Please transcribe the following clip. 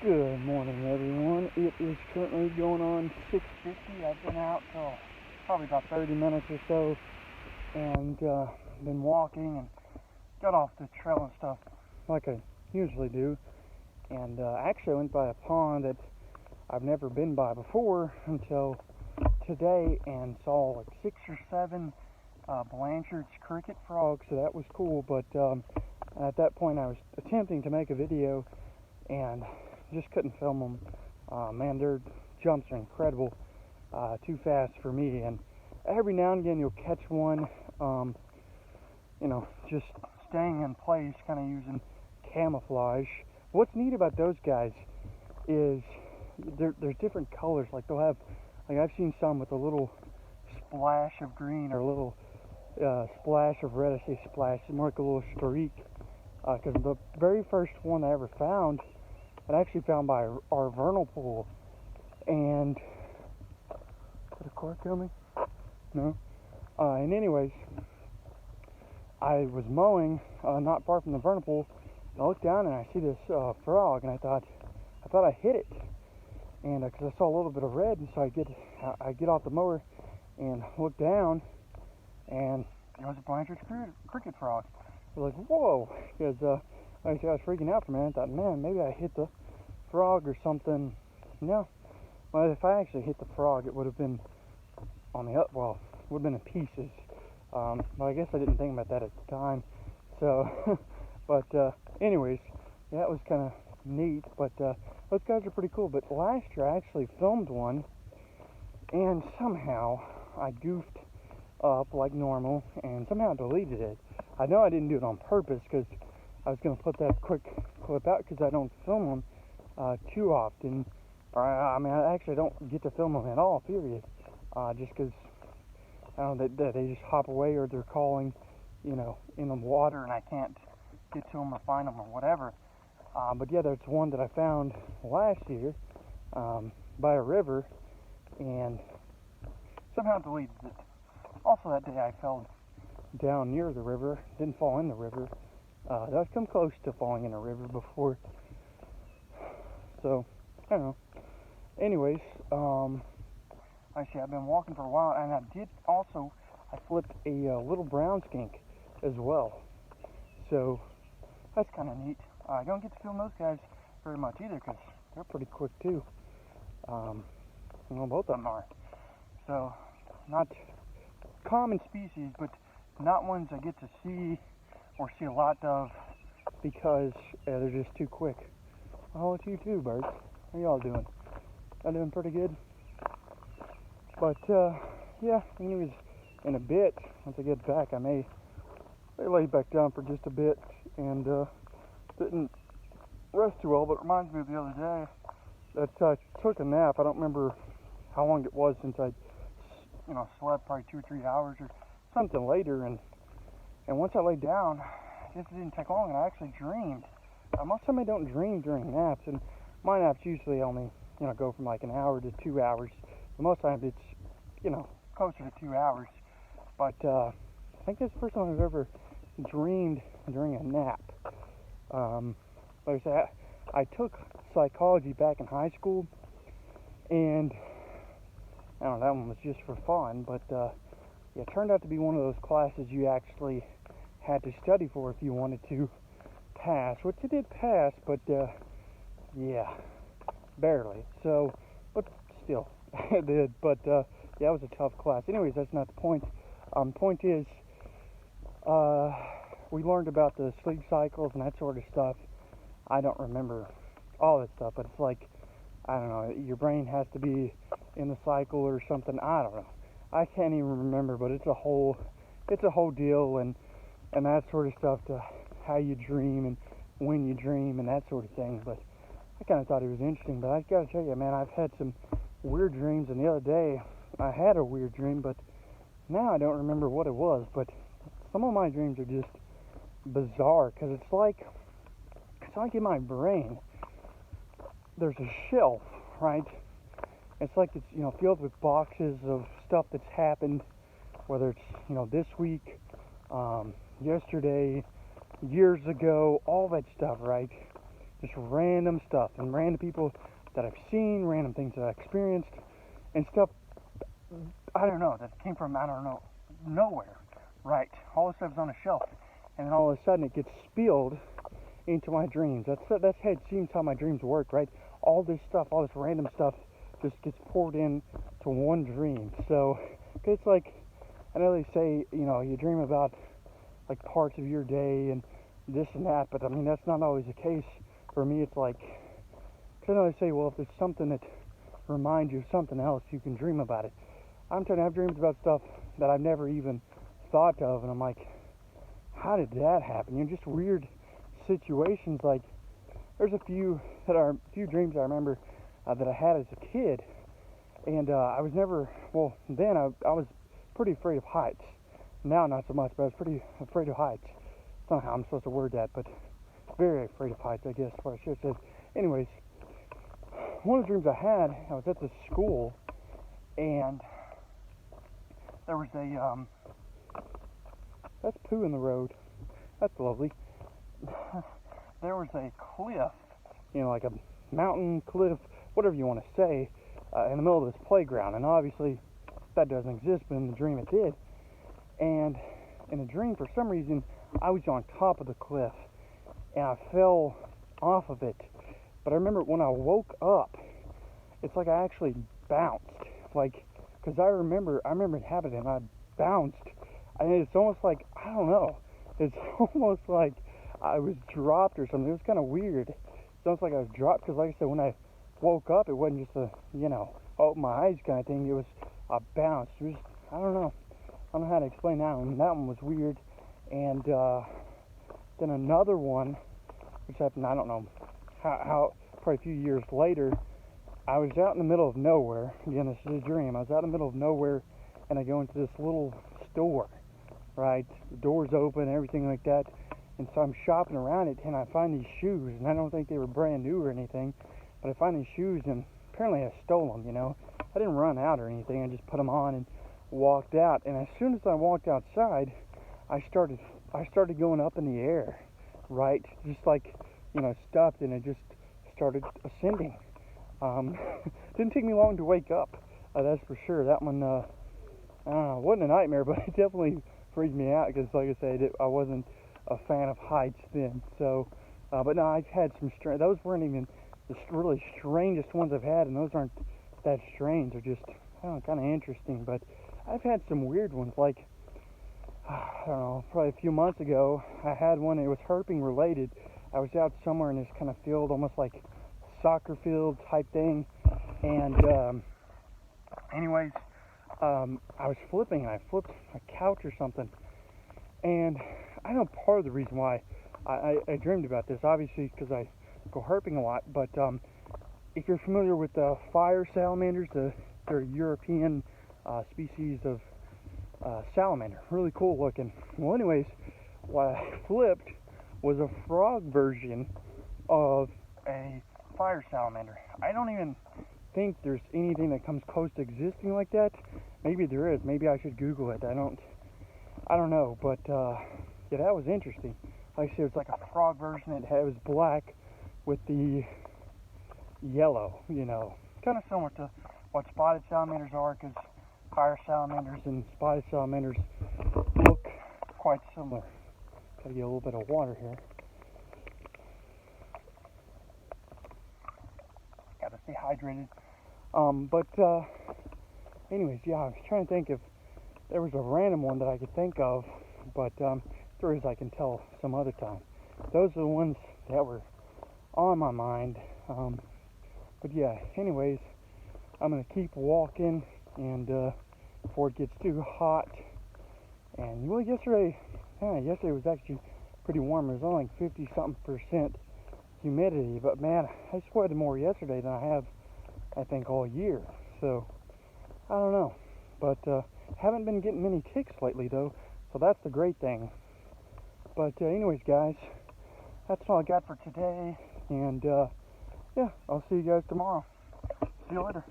Good morning, everyone. It is currently going on 6:50. I've been out till probably about 30 minutes or so, and been walking and got off the trail and stuff like I usually do. And actually, I went by a pond that I've never been by before until today, and saw like 6 or 7 Blanchard's cricket frogs. So that was cool. But at that point, I was attempting to make a video and just couldn't film them. Man, their jumps are incredible, too fast for me, and every now and again you'll catch one, just staying in place, kind of using camouflage. What's neat about those guys is there's different colors. Like they'll have, like I've seen some with a little splash of green or a little splash of red. I say splash, it's more like a little streak. Because the very first one I ever found, I actually found by our vernal pool, and is a car coming? No. And anyways, I was mowing not far from the vernal pool, and I looked down and I see this frog, and I thought I hit it, and because I saw a little bit of red, and so I get off the mower and look down, and it was a Blanchard's cricket frog. I was like, whoa, because like I said, I was freaking out for a minute. I thought, man, maybe I hit the frog or something. No. Well, if I actually hit the frog, it would have been on the would have been in pieces. But I guess I didn't think about that at the time. So, but anyways, that was kind of neat. But those guys are pretty cool. But last year I actually filmed one, and somehow I goofed up like normal, and somehow deleted it. I know I didn't do it on purpose, because I was going to put that quick clip out, because I don't film them too often. Or I mean, I actually don't get to film them at all, period. Just because I don't know, they just hop away, or they're calling, in the water, and I can't get to them or find them or whatever. But yeah, there's one that I found last year by a river, and somehow deleted it. Also that day I fell down near the river, didn't fall in the river. I've come close to falling in a river before, so I don't know. Anyways, like I say, I've been walking for a while, and I flipped a little brown skink as well, so that's kind of neat. I don't get to film those guys very much either, because they're pretty quick too. Both of them are. So, not common species, but not ones I get to see or see a lot of, because they're just too quick. I'll let you too, birds. How y'all doing? I'm doing pretty good. But yeah, anyways, in a bit, once I get back, I may lay back down for just a bit, and didn't rest too well. But it reminds me of the other day that I took a nap. I don't remember how long it was since I slept, probably 2 or 3 hours or something later, and once I laid down, it didn't take long, and I actually dreamed. Most of the time I don't dream during naps, and my naps usually only go from like an hour to 2 hours. But most times it's closer to 2 hours. But I think that's the first time I've ever dreamed during a nap. Like I said, I took psychology back in high school, and I don't know, that one was just for fun, but it turned out to be one of those classes you actually had to study for if you wanted to pass, which I did pass, but yeah, barely. So, but still, I did. But yeah, it was a tough class. Anyways, that's not the point. Point is, we learned about the sleep cycles and that sort of stuff. I don't remember all that stuff, but it's like, I don't know, your brain has to be in the cycle or something. I don't know. I can't even remember, but it's a whole deal, and that sort of stuff, to how you dream and when you dream and that sort of thing. But I kind of thought it was interesting. But I gotta tell you, man, I've had some weird dreams, and the other day I had a weird dream, but now I don't remember what it was. But some of my dreams are just bizarre, because it's like in my brain there's a shelf, right? It's like it's filled with boxes of stuff that's happened, whether it's this week, yesterday, years ago, all that stuff, right? just random stuff and random people that I've seen, random things that I've experienced, and stuff, I don't know, that came from, I don't know, nowhere, right? All this stuff's on a shelf, and then all of a sudden it gets spilled into my dreams. That's how it seems how my dreams work, right? All this stuff, all this random stuff just gets poured in to one dream. So it's like, I know they say, you know, you dream about like parts of your day and this and that, but I mean, that's not always the case. For me, it's like, I know they say, well, if there's something that reminds you of something else, you can dream about it. I'm trying to have dreams about stuff that I've never even thought of, and I'm like, how did that happen? You know, just weird situations. Like, there's a few dreams I remember that I had as a kid, and I was never, well, then I was pretty afraid of heights. Now not so much, but I was pretty afraid of heights. I don't know how I'm supposed to word that, but very afraid of heights, I guess, what I should have said. Anyways, one of the dreams I had, I was at this school, and there was a, that's poo in the road. That's lovely. There was a cliff, you know, like a mountain cliff, whatever you want to say, in the middle of this playground. And obviously, that doesn't exist, but in the dream it did. And in the dream, for some reason, I was on top of the cliff, and I fell off of it. But I remember when I woke up, it's like I actually bounced, like, because I remember it happening, and I bounced. And it's almost like, I don't know, it's almost like I was dropped or something. It was kind of weird. It's almost like I was dropped, because like I said, when I woke up, it wasn't just a, you know, open my eyes kind of thing. It was a bounce. It was, I don't know how to explain that one. That one was weird. And then another one, which happened, I don't know how, probably a few years later, I was out in the middle of nowhere. Again, this is a dream. I was out in the middle of nowhere, and I go into this little store, right? The door's open, everything like that. And so I'm shopping around it, and I find these shoes, and I don't think they were brand new or anything, but I find these shoes, and apparently I stole them, you know. I didn't run out or anything. I just put them on and walked out. And as soon as I walked outside, I started going up in the air, right? Just like, you know, stopped, and it just started ascending. Didn't take me long to wake up, that's for sure. That one, I don't know, wasn't a nightmare, but it definitely freaked me out, because like I said, I wasn't a fan of heights then. So, but no, I've had some strange, those weren't even the really strangest ones I've had, and those aren't that strange. They're just, I don't know, kind of interesting. But I've had some weird ones, like, I don't know, probably a few months ago, I had one, it was herping related. I was out somewhere in this kind of field, almost like soccer field type thing, and anyways, I was flipping, and I flipped a couch or something, and I know part of the reason why I dreamed about this, obviously because I go herping a lot, but if you're familiar with the fire salamanders, they're European species of salamander, really cool looking. Well, anyways, what I flipped was a frog version of a fire salamander. I don't even think there's anything that comes close to existing like that. Maybe there is. Maybe I should Google it. I don't know. But yeah, that was interesting. Like I said, it's like a frog version. It was black with the yellow. You know, kind of similar to what spotted salamanders are, because fire salamanders and spotted salamanders look quite similar. Gotta get a little bit of water here. Gotta stay hydrated. But anyways, yeah, I was trying to think if there was a random one that I could think of, but stories I can tell some other time. Those are the ones that were on my mind. But yeah, anyways, I'm gonna keep walking, and before it gets too hot. And well, yesterday was actually pretty warm. It was only like 50-something% humidity, but man, I sweated more yesterday than I have, I think, all year. So I don't know, but haven't been getting many ticks lately though, so that's the great thing. But anyways, guys, that's all I got for today, and yeah, I'll see you guys tomorrow. See you later.